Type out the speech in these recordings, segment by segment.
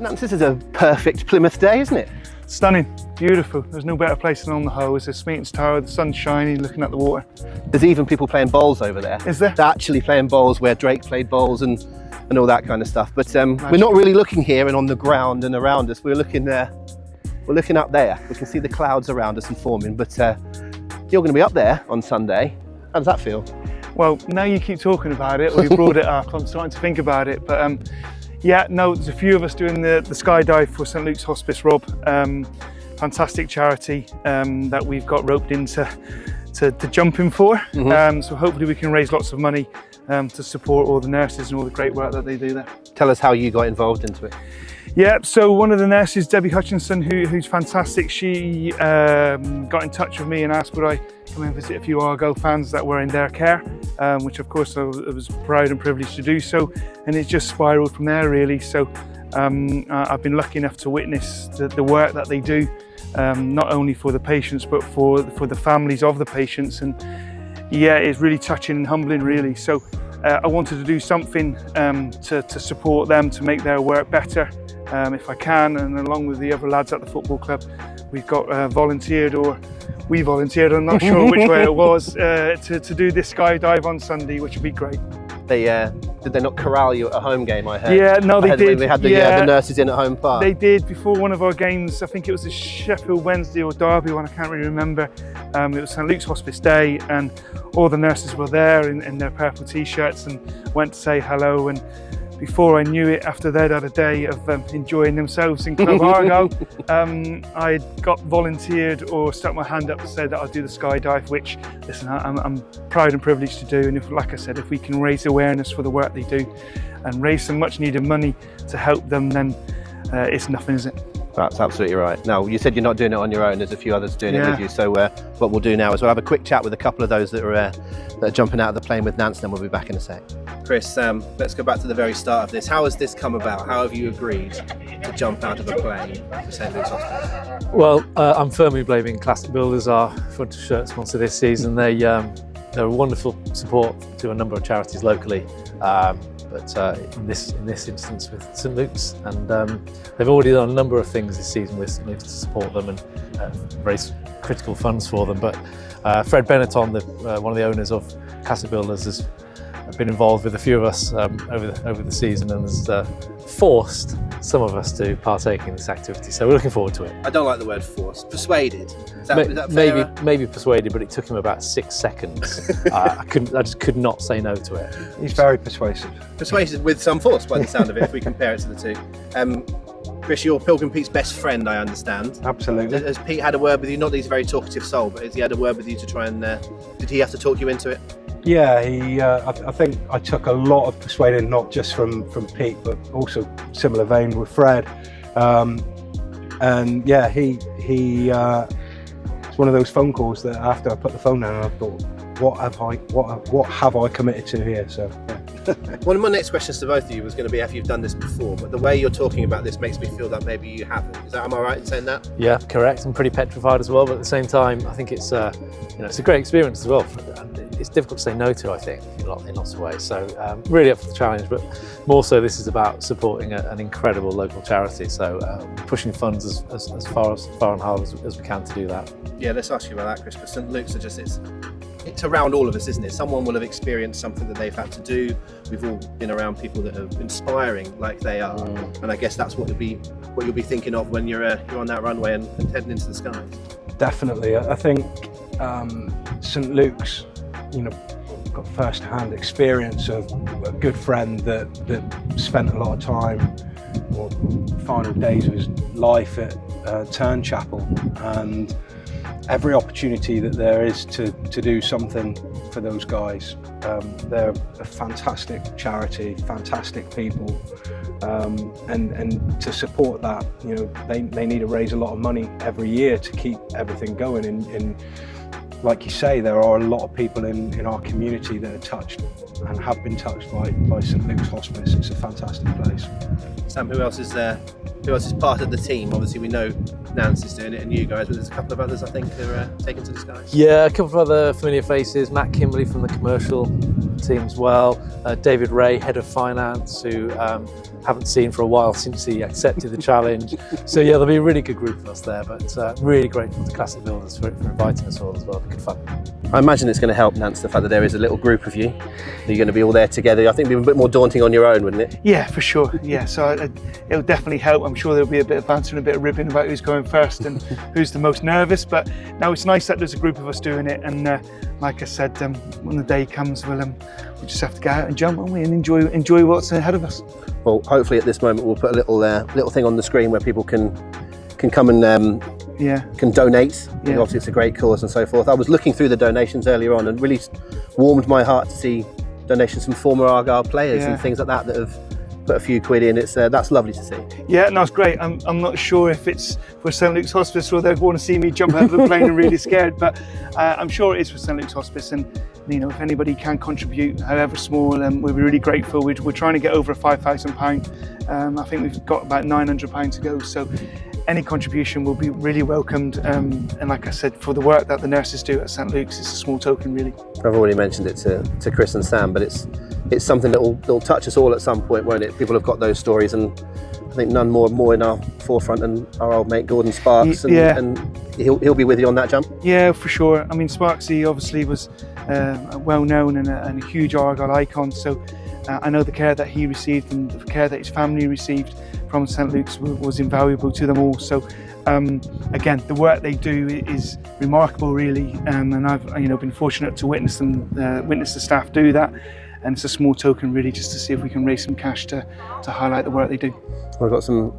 Nance, this is a perfect Plymouth day, isn't it? Stunning, beautiful. There's no better place than on the Hoe. There's Smeaton's Tower, the sun's shining, looking at the water. There's even people playing bowls over there. Is there? They're actually playing bowls where Drake played bowls and all that kind of stuff. But we're not really looking here and on the ground and around us. We're looking there. We're looking up there. We can see the clouds around us and forming. But you're going to be up there on Sunday. How does that feel? Well, now you keep talking about it, or you brought it up, I'm starting to think about it. But yeah, no, there's a few of us doing the Skydive for St Luke's Hospice, Rob. Fantastic charity that we've got roped into to jumping for. Mm-hmm. So hopefully we can raise lots of money to support all the nurses and all the great work that they do there. Tell us how you got involved into it. Yeah, so one of the nurses, Debbie Hutchinson, who's fantastic, she got in touch with me and asked would I come and visit a few Argyle fans that were in their care, which of course I was proud and privileged to do so, and it just spiraled from there really. So I've been lucky enough to witness the work that they do, not only for the patients but for the families of the patients, and yeah, it's really touching and humbling really. So I wanted to do something to support them, to make their work better. If I can, and along with the other lads at the football club, we've got volunteered, or we volunteered, I'm not sure which way it was, to do this Skydive on Sunday, which would be great. Did they not corral you at a home game, I heard? Yeah, no, they did. They had the nurses in at home park. They did before one of our games. I think it was the Sheffield Wednesday or Derby one, I can't really remember. It was St Luke's Hospice Day, and all the nurses were there in their purple t-shirts and went to say hello. And before I knew it, after they'd had a day of enjoying themselves in Club Argyle, I got volunteered or stuck my hand up and said that I'll do the Skydive, which, listen, I'm proud and privileged to do. And if, like I said, if we can raise awareness for the work they do and raise some much needed money to help them, then it's nothing, is it? That's absolutely right. Now, you said you're not doing it on your own, there's a few others doing it with you. So what we'll do now is we'll have a quick chat with a couple of those that are jumping out of the plane with Nance, then we'll be back in a sec. Chris, let's go back to the very start of this. How has this come about? How have you agreed to jump out of a plane to St Luke's Hospice? Well, I'm firmly blaming Classic Builders, our front of shirt sponsor this season. They're a wonderful support to a number of charities locally. But in this instance with St Luke's, and they've already done a number of things this season with St Luke's to support them and raise critical funds for them. But Fred Benetton, one of the owners of Classic Builders, has been involved with a few of us over the season and has forced some of us to partake in this activity. So we're looking forward to it. I don't like the word forced. Persuaded. Is that fair? Maybe persuaded, but it took him about 6 seconds. I just could not say no to it. He's very persuasive. Persuasive with some force, by the sound of it, if we compare it to the two. Chris, you're Pilgrim Pete's best friend, I understand. Absolutely. Has Pete had a word with you? Not that he's a very talkative soul, but has he had a word with you to try and... did he have to talk you into it? Yeah, I think I took a lot of persuading, not just from Pete, but also similar vein with Fred. And yeah, he it's one of those phone calls that after I put the phone down, I thought, what have I committed to here? So yeah. One of my next questions to both of you was going to be if you've done this before, but the way you're talking about this makes me feel that maybe you haven't. Am I right in saying that? Yeah, correct. I'm pretty petrified as well, but at the same time, I think it's it's a great experience as well. It's difficult to say no to, I think, in lots of ways. So really up for the challenge, but more so this is about supporting an incredible local charity. So pushing funds as far and hard as we can to do that. Yeah, let's ask you about that, Chris, because St Luke's are just it's around all of us, isn't it? Someone will have experienced something that they've had to do. We've all been around people that are inspiring like they are, and I guess that's what you'll be thinking of when you're on that runway and heading into the skies. Definitely, I think St Luke's, got first-hand experience of a good friend that spent a lot of time, or final days of his life at Turn Chapel, and every opportunity that there is to do something for those guys. They're a fantastic charity, fantastic people, and to support that, they need to raise a lot of money every year to keep everything going. And like you say, there are a lot of people in our community that are touched and have been touched by St Luke's Hospice. It's a fantastic place. Sam, who else is part of the team? Obviously we know Nance is doing it and you guys, but there's a couple of others I think who are taken to the skies. Yeah, a couple of other familiar faces. Matt Kimberley from the commercial team as well. David Ray, head of finance, who haven't seen for a while since he accepted the challenge. So yeah, there'll be a really good group of us there, but really grateful to Classic Builders for inviting us all as well. Good fun. I imagine it's going to help, Nance, the fact that there is a little group of you. You're going to be all there together. I think it'd be a bit more daunting on your own, wouldn't it? Yeah, for sure. Yeah, so it'll definitely help. I'm sure there'll be a bit of banter and a bit of ribbing about who's going first and who's the most nervous. But now it's nice that there's a group of us doing it. And like I said, when the day comes, we'll just have to go out and jump, won't we, and enjoy what's ahead of us. Well, hopefully at this moment we'll put a little thing on the screen where people can come and can donate. Yeah. Obviously it's a great cause and so forth. I was looking through the donations earlier on and really warmed my heart to see donations from former Argyle players and things like that have put a few quid in. It's that's lovely to see. Yeah, no, it's great. I'm not sure if it's for St Luke's Hospice or they want to see me jump out of the plane and really scared, but I'm sure it is for St Luke's Hospice. And you know, if anybody can contribute, however small, we'll be really grateful. We're trying to get over £5,000. I think we've got about £900 to go. So any contribution will be really welcomed. And like I said, for the work that the nurses do at St Luke's, it's a small token, really. I've already mentioned it to Chris and Sam, but it's something that will touch us all at some point, won't it? People have got those stories, and I think none more in our forefront than our old mate Gordon Sparks. And he'll be with you on that jump. Yeah, for sure. I mean, Sparksy obviously was well known and a huge Argyle icon. So I know the care that he received and the care that his family received from St Luke's was invaluable to them all. So again, the work they do is remarkable, really, and I've been fortunate to witness the staff do that. And it's a small token, really, just to see if we can raise some cash to highlight the work they do. I've got some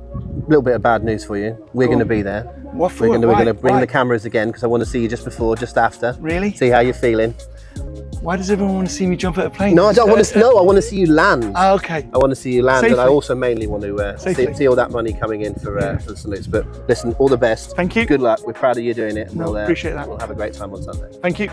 little bit of bad news for you. We're going to be there. What for? We're going to bring the cameras again because I want to see you just before, just after. Really? See how you're feeling. Why does everyone want to see me jump out of a plane? No, I don't want to. No, I want to see you land. Oh, okay. I want to see you land, Safely. and I also mainly want to see all that money coming in for St Luke's. But listen, all the best. Thank you. Good luck. We're proud of you doing it. No, appreciate that. We'll have a great time on Sunday. Thank you.